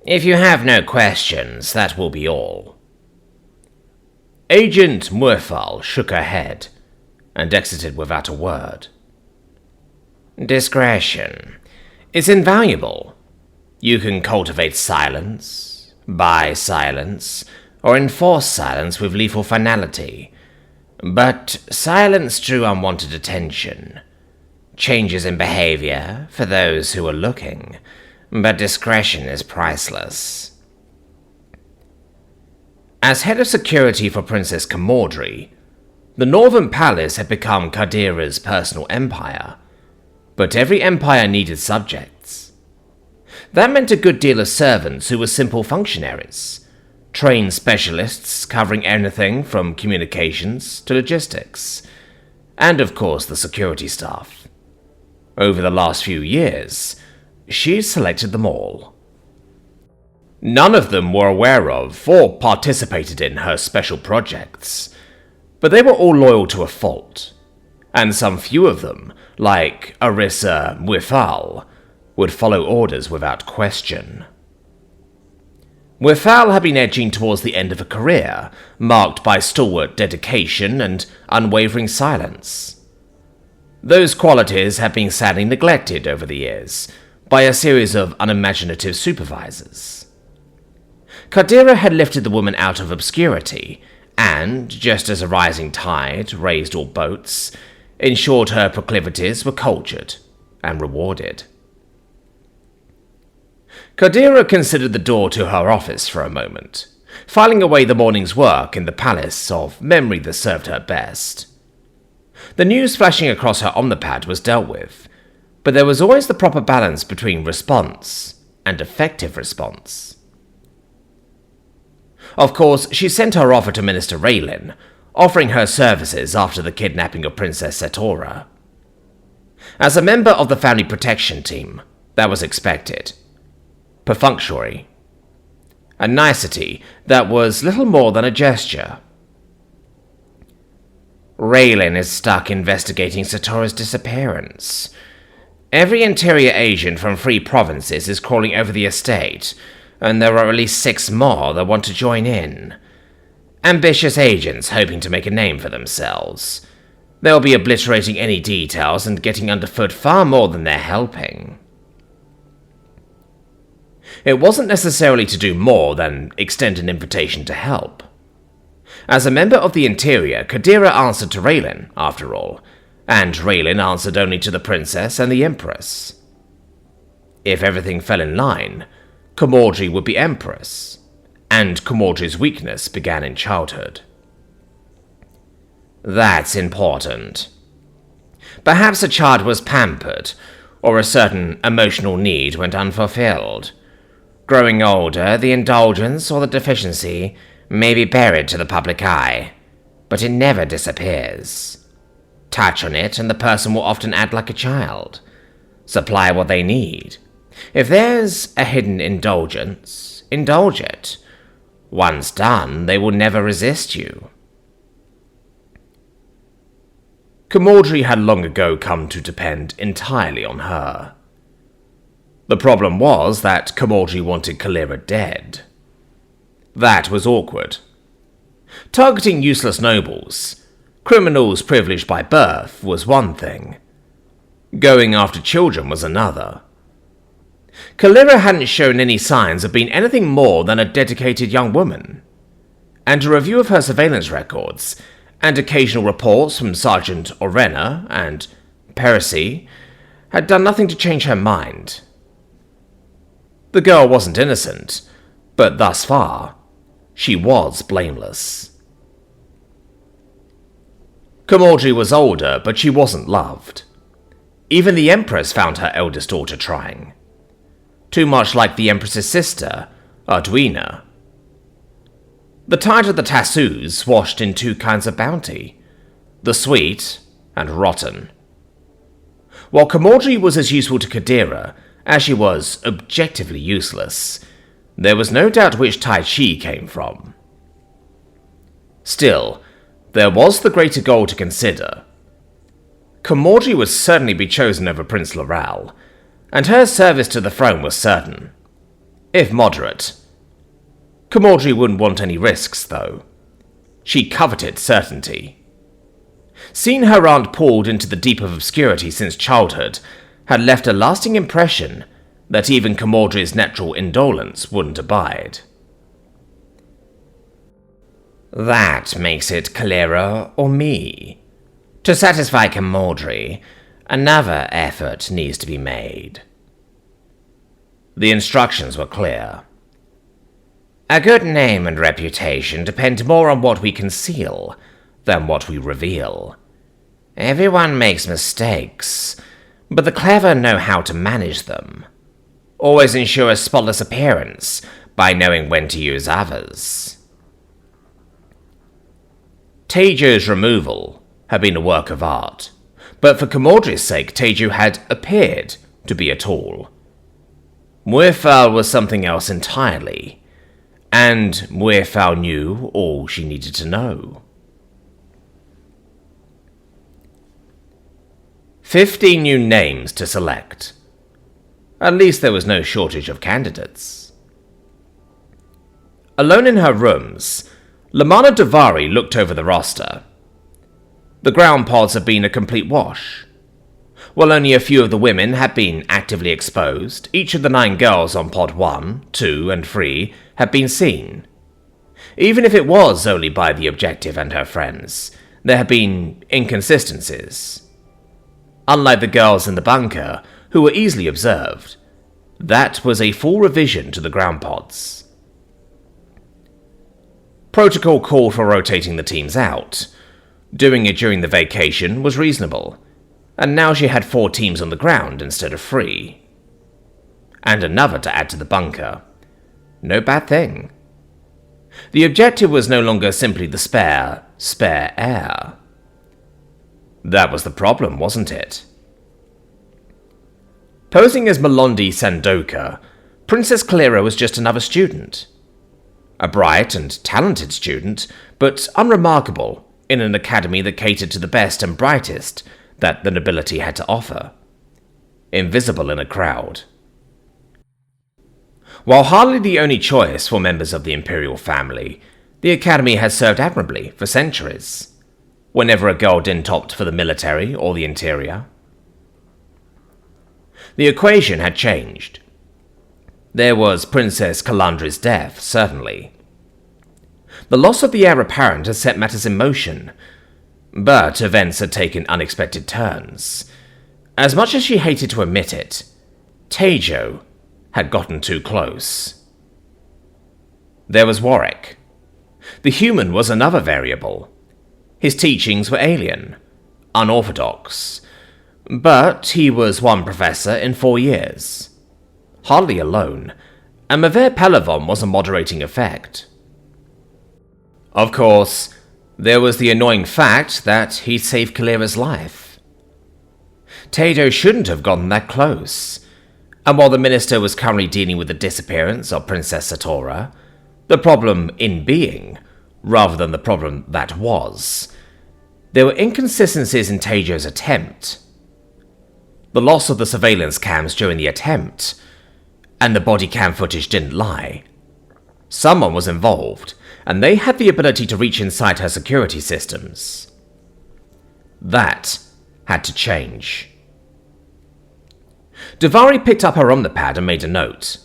If you have no questions, that will be all. Agent Muefal shook her head and exited without a word. Discretion is invaluable. You can cultivate silence, buy silence, or enforce silence with lethal finality. But silence drew unwanted attention. Changes in behavior for those who are looking, but discretion is priceless. As head of security for Princess Camordry, the Northern Palace had become Kadira's personal empire, but every empire needed subjects. That meant a good deal of servants who were simple functionaries, trained specialists covering anything from communications to logistics, and of course the security staff. Over the last few years, she selected them all. None of them were aware of or participated in her special projects, but they were all loyal to a fault, and some few of them, like Arissa Muefal, would follow orders without question. Muefal had been edging towards the end of a career marked by stalwart dedication and unwavering silence. Those qualities had been sadly neglected over the years by a series of unimaginative supervisors. Kadira had lifted the woman out of obscurity, and, just as a rising tide raised all boats, ensured her proclivities were cultured and rewarded. Kadira considered the door to her office for a moment, filing away the morning's work in the palace of memory that served her best. The news flashing across her omnipad was dealt with, but there was always the proper balance between response and effective response. Of course, she sent her offer to Minister Raylin, offering her services after the kidnapping of Princess Setora. As a member of the family protection team, that was expected. Perfunctory. A nicety that was little more than a gesture. Raylin is stuck investigating Setora's disappearance. Every interior agent from 3 provinces is crawling over the estate, and there are at least 6 more that want to join in. Ambitious agents hoping to make a name for themselves. They'll be obliterating any details and getting underfoot far more than they're helping. It wasn't necessarily to do more than extend an invitation to help. As a member of the interior, Kadira answered to Raylin, after all, and Raylin answered only to the princess and the empress. If everything fell in line, Camordry would be empress, and Camordry's weakness began in childhood. That's important. Perhaps a child was pampered, or a certain emotional need went unfulfilled. Growing older, the indulgence or the deficiency may be buried to the public eye, but it never disappears. Touch on it and the person will often act like a child, supply what they need. If there's a hidden indulgence, indulge it. Once done, they will never resist you. Camordry had long ago come to depend entirely on her. The problem was that Camordry wanted Kalira dead. That was awkward. Targeting useless nobles, criminals privileged by birth, was one thing. Going after children was another. Kalira hadn't shown any signs of being anything more than a dedicated young woman, and a review of her surveillance records and occasional reports from Sergeant Orena and Percy had done nothing to change her mind. The girl wasn't innocent, but thus far, she was blameless. Camordry was older, but she wasn't loved. Even the Empress found her eldest daughter trying. Too much like the Empress's sister, Arduina. The tide of the Tassus washed in 2 kinds of bounty, the sweet and rotten. While Camordry was as useful to Kadira as she was objectively useless, there was no doubt which tide she came from. Still, there was the greater goal to consider. Camordry would certainly be chosen over Prince Loral, and her service to the throne was certain. if moderate. Camaldry wouldn't want any risks, though. She coveted certainty. Seeing her aunt pulled into the deep of obscurity since childhood had left a lasting impression that even Camaldry's natural indolence wouldn't abide. That makes it Calera or me. To satisfy Camaldry, another effort needs to be made. The instructions were clear. A good name and reputation depend more on what we conceal than what we reveal. Everyone makes mistakes, but the clever know how to manage them. Always ensure a spotless appearance by knowing when to use others. Teju's removal had been a work of art, but for Camaldry's sake, Teju had appeared to be a tool. Muirfell was something else entirely, and Muirfell knew all she needed to know. 50 new names to select. At least there was no shortage of candidates. Alone in her rooms, Lamanna Davari looked over the roster. The ground pods had been a complete wash. While only a few of the women had been actively exposed, each of the 9 girls on pod 1, 2, and 3 had been seen. Even if it was only by the Objective and her friends, there had been inconsistencies. Unlike the girls in the bunker, who were easily observed, that was a full revision to the ground pods. Protocol called for rotating the teams out. Doing it during the vacation was reasonable, and now she had 4 teams on the ground instead of 3. And another to add to the bunker. No bad thing. The Objective was no longer simply the spare heir. That was the problem, wasn't it? Posing as Melondi Sandoka, Princess Calera was just another student. A bright and talented student, but unremarkable in an academy that catered to the best and brightest that the nobility had to offer. Invisible in a crowd. While hardly the only choice for members of the imperial family, the academy has served admirably for centuries, whenever a girl didn't opt for the military or the interior. The equation had changed. There was Princess Calandri's death, certainly. The loss of the heir apparent had set matters in motion, but events had taken unexpected turns. As much as she hated to admit it, Tejo had gotten too close. There was Warwick. The human was another variable. His teachings were alien, unorthodox, but he was one professor in 4 years. Hardly alone, and Maver Pelavon was a moderating effect. Of course, there was the annoying fact that he saved Calera's life. Tejo shouldn't have gotten that close, and while the minister was currently dealing with the disappearance of Princess Satora, the problem in being, rather than the problem that was, there were inconsistencies in Tejo's attempt. The loss of the surveillance cams during the attempt, and the body cam footage didn't lie. Someone was involved, and they had the ability to reach inside her security systems. That had to change. Davari picked up her omnipad and made a note.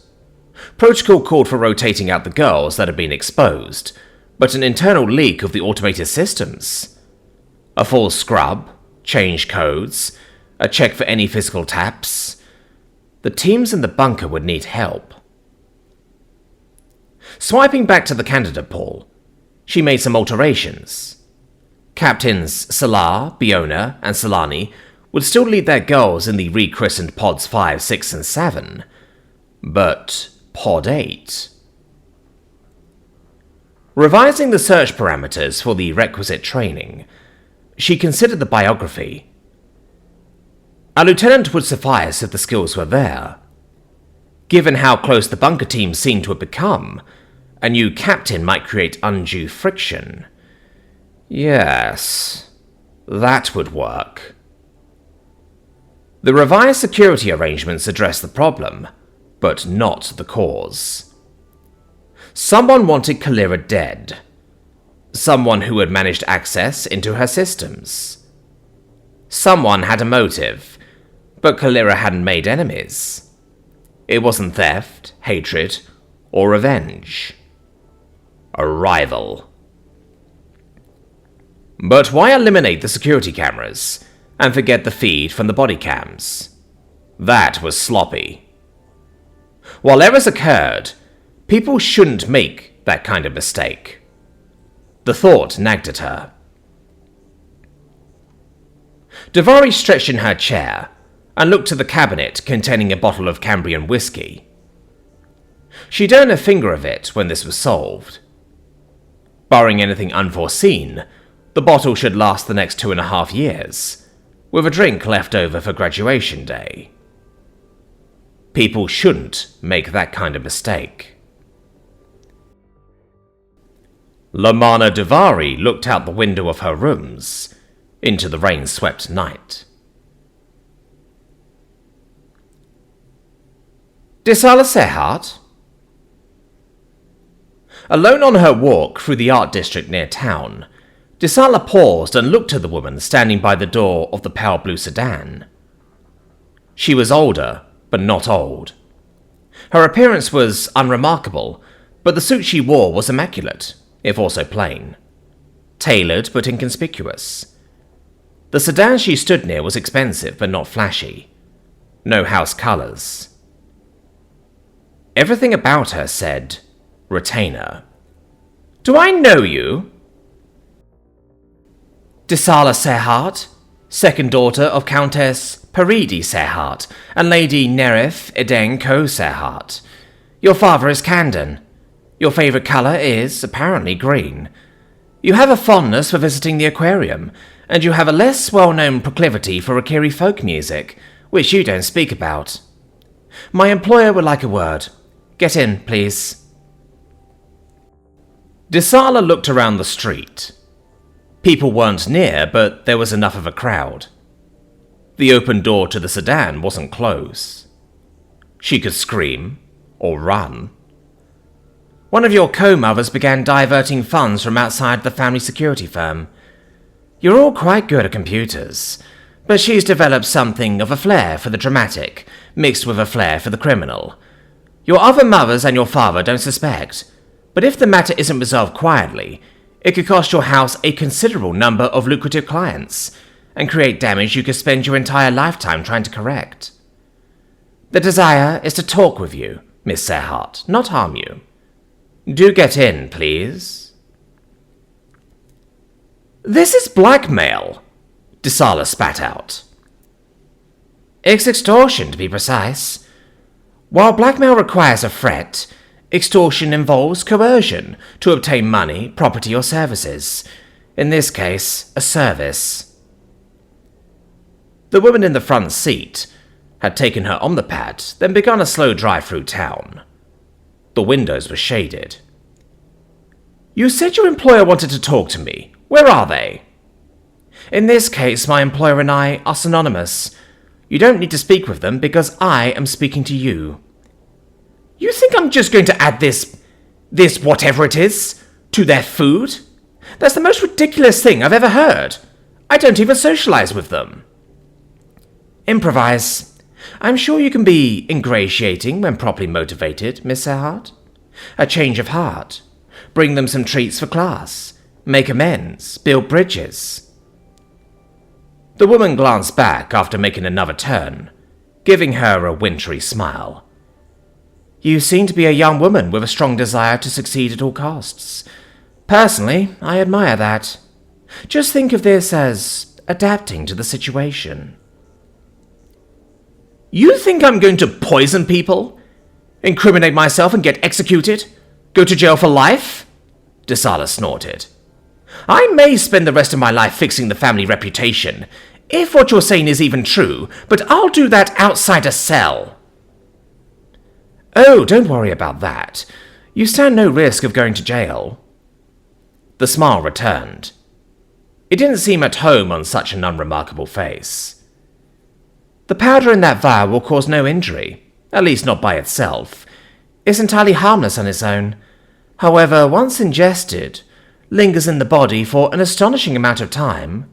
Protocol called for rotating out the girls that had been exposed, but an internal leak of the automated systems. A full scrub, change codes, a check for any physical taps. The teams in the bunker would need help. Swiping back to the candidate pool, she made some alterations. Captains Salar, Biona, and Solani would still lead their girls in the rechristened Pods 5, 6, and 7, but Pod 8. Revising the search parameters for the requisite training, she considered the biography. A lieutenant would suffice if the skills were there. Given how close the bunker team seemed to have become, a new captain might create undue friction. Yes, that would work. The revised security arrangements addressed the problem, but not the cause. Someone wanted Kalira dead. Someone who had managed access into her systems. Someone had a motive, but Kalira hadn't made enemies. It wasn't theft, hatred, or revenge. A rival. But why eliminate the security cameras and forget the feed from the body cams? That was sloppy. While errors occurred, people shouldn't make that kind of mistake. The thought nagged at her. Davari stretched in her chair and looked to the cabinet containing a bottle of Cambrian whiskey. She'd earned a finger of it when this was solved. Barring anything unforeseen, the bottle should last the next 2.5 years, with a drink left over for graduation day. People shouldn't make that kind of mistake. Lamana Davari looked out the window of her rooms into the rain-swept night. Desala Sehat? Alone on her walk through the art district near town, Desala paused and looked at the woman standing by the door of the pale blue sedan. She was older, but not old. Her appearance was unremarkable, but the suit she wore was immaculate, if also plain. Tailored, but inconspicuous. The sedan she stood near was expensive, but not flashy. No house colours. Everything about her said, retainer. Do I know you? Desala Serhat, second daughter of Countess Paridi Serhat and Lady Nerif Edeng Ko Serhat. Your father is Kandon. Your favourite colour is, apparently, green. You have a fondness for visiting the aquarium, and you have a less well-known proclivity for Akiri folk music, which you don't speak about. My employer would like a word. Get in, please. Desala looked around the street. People weren't near, but there was enough of a crowd. The open door to the sedan wasn't closed. She could scream, or run. One of your co-mothers began diverting funds from outside the family security firm. You're all quite good at computers, but she's developed something of a flair for the dramatic, mixed with a flair for the criminal. Your other mothers and your father don't suspect, but if the matter isn't resolved quietly, it could cost your house a considerable number of lucrative clients, and create damage you could spend your entire lifetime trying to correct. The desire is to talk with you, Miss Serhat, not harm you. Do get in, please. This is blackmail, Desala spat out. It's extortion, to be precise. While blackmail requires a threat, extortion involves coercion to obtain money, property, or services. In this case, a service. The woman in the front seat had taken her omnipad, then begun a slow drive through town. The windows were shaded. You said your employer wanted to talk to me. Where are they? In this case, my employer and I are synonymous. You don't need to speak with them because I am speaking to you. You think I'm just going to add this whatever it is, to their food? That's the most ridiculous thing I've ever heard. I don't even socialize with them. Improvise. I'm sure you can be ingratiating when properly motivated, Miss Serhat. A change of heart. Bring them some treats for class. Make amends. Build bridges. The woman glanced back after making another turn, giving her a wintry smile. You seem to be a young woman with a strong desire to succeed at all costs. Personally, I admire that. Just think of this as adapting to the situation. You think I'm going to poison people? Incriminate myself and get executed? Go to jail for life? Desala snorted. I may spend the rest of my life fixing the family reputation, if what you're saying is even true, but I'll do that outside a cell. Oh, don't worry about that. You stand no risk of going to jail. The smile returned. It didn't seem at home on such an unremarkable face. The powder in that vial will cause no injury. at least not by itself. It's entirely harmless on its own. However, once ingested, lingers in the body for an astonishing amount of time.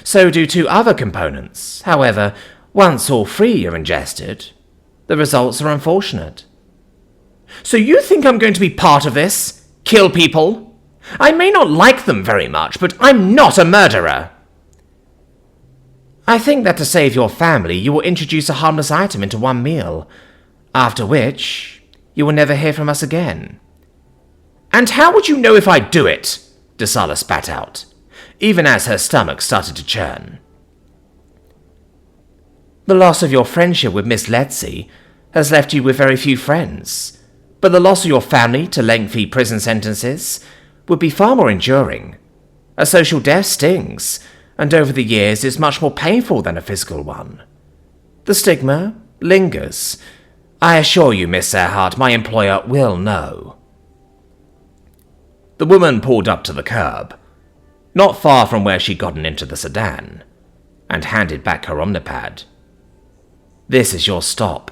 So do two other components. However, once all three are ingested, the results are unfortunate. So you think I'm going to be part of this? Kill people? I may not like them very much, but I'm not a murderer. I think that to save your family, you will introduce a harmless item into one meal, after which you will never hear from us again. And how would you know if I do it? Desala spat out, even as her stomach started to churn. The loss of your friendship with Miss Letzi has left you with very few friends, but the loss of your family to lengthy prison sentences would be far more enduring. A social death stings, and over the years is much more painful than a physical one. The stigma lingers. I assure you, Miss Earhart, my employer will know. The woman pulled up to the curb, not far from where she'd gotten into the sedan, and handed back her omnipad. This is your stop.